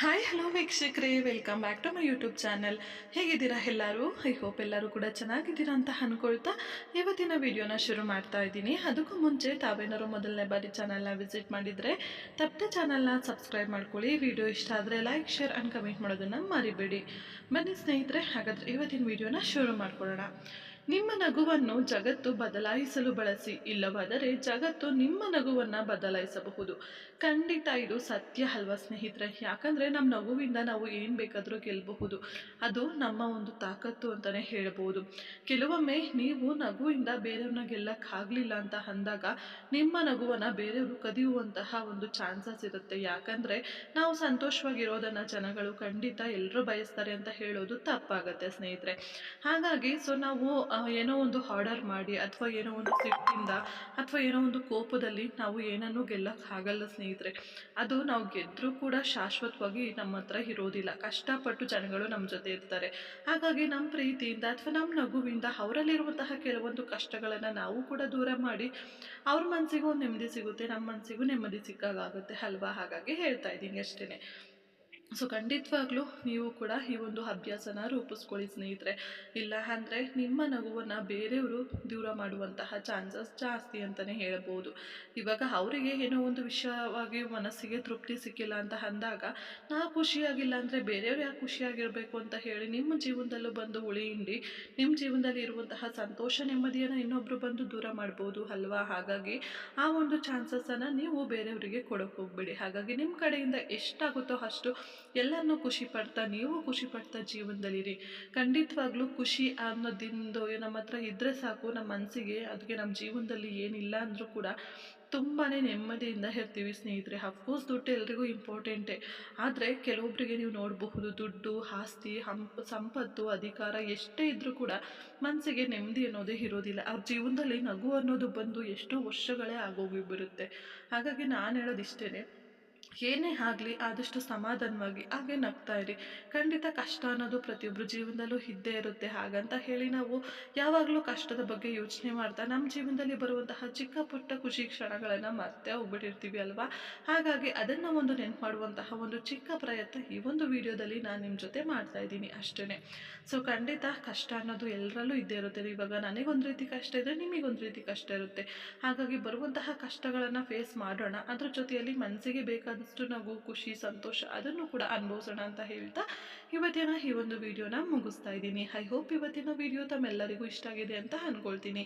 Hi hello ವೀಕ್ಷಕರೇ, welcome back to my YouTube channel. ಹೇಗಿದ್ದೀರಾ ಎಲ್ಲರೂ? ಐ ಹೋಪ್ ಎಲ್ಲರೂ ಕೂಡ ಚೆನ್ನಾಗಿದ್ದೀರಾ ಅಂತ ಅಂದ್ಕೊಳ್ತಾ ಇವತ್ತಿನ ವಿಡಿಯೋನ ಶುರು ಮಾಡ್ತಾ ಇದ್ದೀನಿ. ಅದಕ್ಕೂ ಮುಂಚೆ ತಾವೇನಾದ್ರು ಮೊದಲನೇ ಬಾರಿ ಚಾನಲ್ನ ವಿಸಿಟ್ ಮಾಡಿದರೆ ತಪ್ಪದೆ ಚಾನಲ್ನ ಸಬ್ಸ್ಕ್ರೈಬ್ ಮಾಡ್ಕೊಳ್ಳಿ. ವಿಡಿಯೋ ಇಷ್ಟ ಆದರೆ ಲೈಕ್, ಶೇರ್ ಆ್ಯಂಡ್ ಕಮೆಂಟ್ ಮಾಡೋದನ್ನು ಮರಿಬೇಡಿ. ಬನ್ನಿ ಸ್ನೇಹಿತರೆ, ಹಾಗಾದರೆ ಇವತ್ತಿನ ವಿಡಿಯೋನ ಶುರು ಮಾಡ್ಕೊಳ್ಳೋಣ. ನಿಮ್ಮ ನಗುವನ್ನು ಜಗತ್ತು ಬದಲಾಯಿಸಲು ಬಳಸಿ, ಇಲ್ಲವಾದರೆ ಜಗತ್ತು ನಿಮ್ಮ ನಗುವನ್ನು ಬದಲಾಯಿಸಬಹುದು. ಖಂಡಿತ ಇದು ಸತ್ಯ ಅಲ್ವಾ ಸ್ನೇಹಿತರೆ? ಯಾಕಂದರೆ ನಮ್ಮ ನಗುವಿಂದ ನಾವು ಏನು ಬೇಕಾದರೂ ಗೆಲ್ಲಬಹುದು. ಅದು ನಮ್ಮ ಒಂದು ತಾಕತ್ತು ಅಂತಲೇ ಹೇಳ್ಬೋದು. ಕೆಲವೊಮ್ಮೆ ನೀವು ನಗುವಿಂದ ಬೇರೆಯವ್ರನ್ನ ಗೆಲ್ಲಕ್ಕಾಗಲಿಲ್ಲ ಅಂತ ಅಂದಾಗ ನಿಮ್ಮ ನಗುವನ್ನು ಬೇರೆಯವರು ಕದಿಯುವಂತಹ ಒಂದು ಚಾನ್ಸಸ್ ಇರುತ್ತೆ. ಯಾಕಂದರೆ ನಾವು ಸಂತೋಷವಾಗಿರೋದನ್ನು ಜನಗಳು ಖಂಡಿತ ಎಲ್ಲರೂ ಬಯಸ್ತಾರೆ ಅಂತ ಹೇಳೋದು ತಪ್ಪಾಗತ್ತೆ ಸ್ನೇಹಿತರೆ. ಹಾಗಾಗಿ ನಾವು ಏನೋ ಒಂದು ಆರ್ಡರ್ ಮಾಡಿ ಅಥವಾ ಏನೋ ಒಂದು ಸಿಟ್ಟಿಂದ ಅಥವಾ ಏನೋ ಒಂದು ಕೋಪದಲ್ಲಿ ನಾವು ಏನನ್ನೂ ಗೆಲ್ಲಕ್ಕಾಗಲ್ಲ ಸ್ನೇಹಿತರೆ. ಅದು ನಾವು ಗೆದ್ದರೂ ಕೂಡ ಶಾಶ್ವತವಾಗಿ ನಮ್ಮ ಹತ್ರ ಇರೋದಿಲ್ಲ. ಕಷ್ಟಪಟ್ಟು ಜನಗಳು ನಮ್ಮ ಜೊತೆ ಇರ್ತಾರೆ. ಹಾಗಾಗಿ ನಮ್ಮ ಪ್ರೀತಿಯಿಂದ ಅಥವಾ ನಮ್ಮ ನಗುವಿಂದ ಅವರಲ್ಲಿರುವಂತಹ ಕೆಲವೊಂದು ಕಷ್ಟಗಳನ್ನು ನಾವು ಕೂಡ ದೂರ ಮಾಡಿ ಅವ್ರ ಮನಸ್ಸಿಗೂ ಒಂದು ನೆಮ್ಮದಿ ಸಿಗುತ್ತೆ, ನಮ್ಮ ಮನಸ್ಸಿಗೂ ನೆಮ್ಮದಿ ಸಿಕ್ಕಾಗುತ್ತೆ ಅಲ್ವಾ? ಹಾಗಾಗಿ ಹೇಳ್ತಾ ಇದ್ದೀನಿ ಅಷ್ಟೇ. ಖಂಡಿತವಾಗ್ಲೂ ನೀವು ಕೂಡ ಈ ಒಂದು ಅಭ್ಯಾಸನ ರೂಪಿಸ್ಕೊಳ್ಳಿ ಸ್ನೇಹಿತರೆ. ಇಲ್ಲ ಅಂದರೆ ನಿಮ್ಮ ನಗುವನ್ನು ಬೇರೆಯವರು ದೂರ ಮಾಡುವಂತಹ ಚಾನ್ಸಸ್ ಜಾಸ್ತಿ ಅಂತಲೇ ಹೇಳ್ಬೋದು. ಇವಾಗ ಅವರಿಗೆ ಏನೋ ಒಂದು ವಿಷಯವಾಗಿ ಮನಸ್ಸಿಗೆ ತೃಪ್ತಿ ಸಿಕ್ಕಿಲ್ಲ ಅಂತ ಅಂದಾಗ ನಾವು ಖುಷಿಯಾಗಿಲ್ಲ ಅಂದರೆ ಬೇರೆಯವ್ರು ಯಾಕೆ ಖುಷಿಯಾಗಿರಬೇಕು ಅಂತ ಹೇಳಿ ನಿಮ್ಮ ಜೀವನದಲ್ಲೂ ಬಂದು ಉಳಿಯಿಂಡಿ ನಿಮ್ಮ ಜೀವನದಲ್ಲಿ ಇರುವಂತಹ ಸಂತೋಷ ನೆಮ್ಮದಿಯನ್ನು ಇನ್ನೊಬ್ಬರು ಬಂದು ದೂರ ಮಾಡ್ಬೋದು ಅಲ್ವಾ? ಹಾಗಾಗಿ ಆ ಒಂದು ಚಾನ್ಸಸನ್ನು ನೀವು ಬೇರೆಯವರಿಗೆ ಕೊಡೋಕೆ ಹೋಗ್ಬೇಡಿ. ಹಾಗಾಗಿ ನಿಮ್ಮ ಕಡೆಯಿಂದ ಎಷ್ಟಾಗುತ್ತೋ ಅಷ್ಟು ಎಲ್ಲರನ್ನೂ ಖುಷಿ ಪಡ್ತಾ ನೀವು ಖುಷಿ ಪಡ್ತಾ ಜೀವನದಲ್ಲಿರಿ. ಖಂಡಿತವಾಗ್ಲೂ ಖುಷಿ ಅನ್ನೋದಿಂದು ನಮ್ಮ ಹತ್ರ ಇದ್ದರೆ ಸಾಕು, ನಮ್ಮ ಮನಸ್ಸಿಗೆ ಅದಕ್ಕೆ ನಮ್ಮ ಜೀವನದಲ್ಲಿ ಏನಿಲ್ಲ ಅಂದರೂ ಕೂಡ ತುಂಬಾ ನೆಮ್ಮದಿಯಿಂದ ಇರ್ತೀವಿ ಸ್ನೇಹಿತರೆ. ಅಫ್ಕೋರ್ಸ್ ದುಡ್ಡು ಎಲ್ರಿಗೂ ಇಂಪಾರ್ಟೆಂಟೇ. ಆದರೆ ಕೆಲವೊಬ್ಬರಿಗೆ ನೀವು ನೋಡಬಹುದು, ದುಡ್ಡು, ಆಸ್ತಿ, ಸಂಪತ್ತು, ಅಧಿಕಾರ ಎಷ್ಟೇ ಇದ್ದರೂ ಕೂಡ ಮನಸ್ಸಿಗೆ ನೆಮ್ಮದಿ ಅನ್ನೋದೇ ಇರೋದಿಲ್ಲ. ಅವ್ರ ಜೀವನದಲ್ಲಿ ನಗು ಅನ್ನೋದು ಬಂದು ಎಷ್ಟೋ ವರ್ಷಗಳೇ ಆಗೋಗಿಬಿರುತ್ತೆ. ಹಾಗಾಗಿ ನಾನು ಹೇಳೋದು ಇಷ್ಟೇ, ಏನೇ ಆಗಲಿ ಆದಷ್ಟು ಸಮಾಧಾನವಾಗಿ ಹಾಗೆ ನಗ್ತಾ ಇರಿ. ಖಂಡಿತ ಕಷ್ಟ ಅನ್ನೋದು ಪ್ರತಿಯೊಬ್ಬರ ಜೀವನದಲ್ಲೂ ಇದ್ದೇ ಇರುತ್ತೆ. ಹಾಗಂತ ಹೇಳಿ ನಾವು ಯಾವಾಗಲೂ ಕಷ್ಟದ ಬಗ್ಗೆ ಯೋಚನೆ ಮಾಡ್ತಾ ನಮ್ಮ ಜೀವನದಲ್ಲಿ ಬರುವಂತಹ ಚಿಕ್ಕ ಪುಟ್ಟ ಖುಷಿ ಕ್ಷಣಗಳನ್ನು ಮರ್ತೇ ಹೋಗ್ಬಿಟ್ಟಿರ್ತೀವಿ ಅಲ್ವಾ? ಹಾಗಾಗಿ ಅದನ್ನು ಒಂದು ನೆನ್ಪು ಮಾಡುವಂತಹ ಒಂದು ಚಿಕ್ಕ ಪ್ರಯತ್ನ ಈ ಒಂದು ವಿಡಿಯೋದಲ್ಲಿ ನಾನು ನಿಮ್ಮ ಜೊತೆ ಮಾಡ್ತಾ ಇದ್ದೀನಿ ಅಷ್ಟೇ. ಖಂಡಿತ ಕಷ್ಟ ಅನ್ನೋದು ಎಲ್ಲರಲ್ಲೂ ಇದ್ದೇ ಇರುತ್ತೆ. ಇವಾಗ ನನಗೊಂದು ರೀತಿ ಕಷ್ಟ ಇದ್ದರೆ ನಿಮಗೊಂದು ರೀತಿ ಕಷ್ಟ ಇರುತ್ತೆ. ಹಾಗಾಗಿ ಬರುವಂತಹ ಕಷ್ಟಗಳನ್ನು ಫೇಸ್ ಮಾಡೋಣ, ಅದ್ರ ಜೊತೆಯಲ್ಲಿ ಮನಸ್ಸಿಗೆ ಬೇಕಾದಷ್ಟು ನಗು, ಖುಷಿ, ಸಂತೋಷ ಅದನ್ನು ಕೂಡ ಅನುಭವಿಸೋಣ ಅಂತ ಹೇಳ್ತಾ ಇವತ್ತಿನ ಈ ಒಂದು ವಿಡಿಯೋನ ಮುಗಿಸ್ತಾ ಇದ್ದೀನಿ. ಐ ಹೋಪ್ ಇವತ್ತಿನ ವಿಡಿಯೋ ತಮ್ಮೆಲ್ಲರಿಗೂ ಇಷ್ಟ ಆಗಿದೆ ಅಂತ ಅಂದ್ಕೊಳ್ತೀನಿ.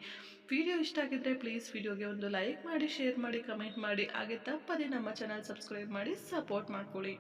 ವಿಡಿಯೋ ಇಷ್ಟ ಆಗಿದ್ರೆ ಪ್ಲೀಸ್ ವಿಡಿಯೋಗೆ ಒಂದು ಲೈಕ್ ಮಾಡಿ, ಶೇರ್ ಮಾಡಿ, ಕಮೆಂಟ್ ಮಾಡಿ, ಹಾಗೆ ತಪ್ಪದೆ ನಮ್ಮ ಚಾನಲ್ ಸಬ್ಸ್ಕ್ರೈಬ್ ಮಾಡಿ ಸಪೋರ್ಟ್ ಮಾಡ್ಕೊಳ್ಳಿ.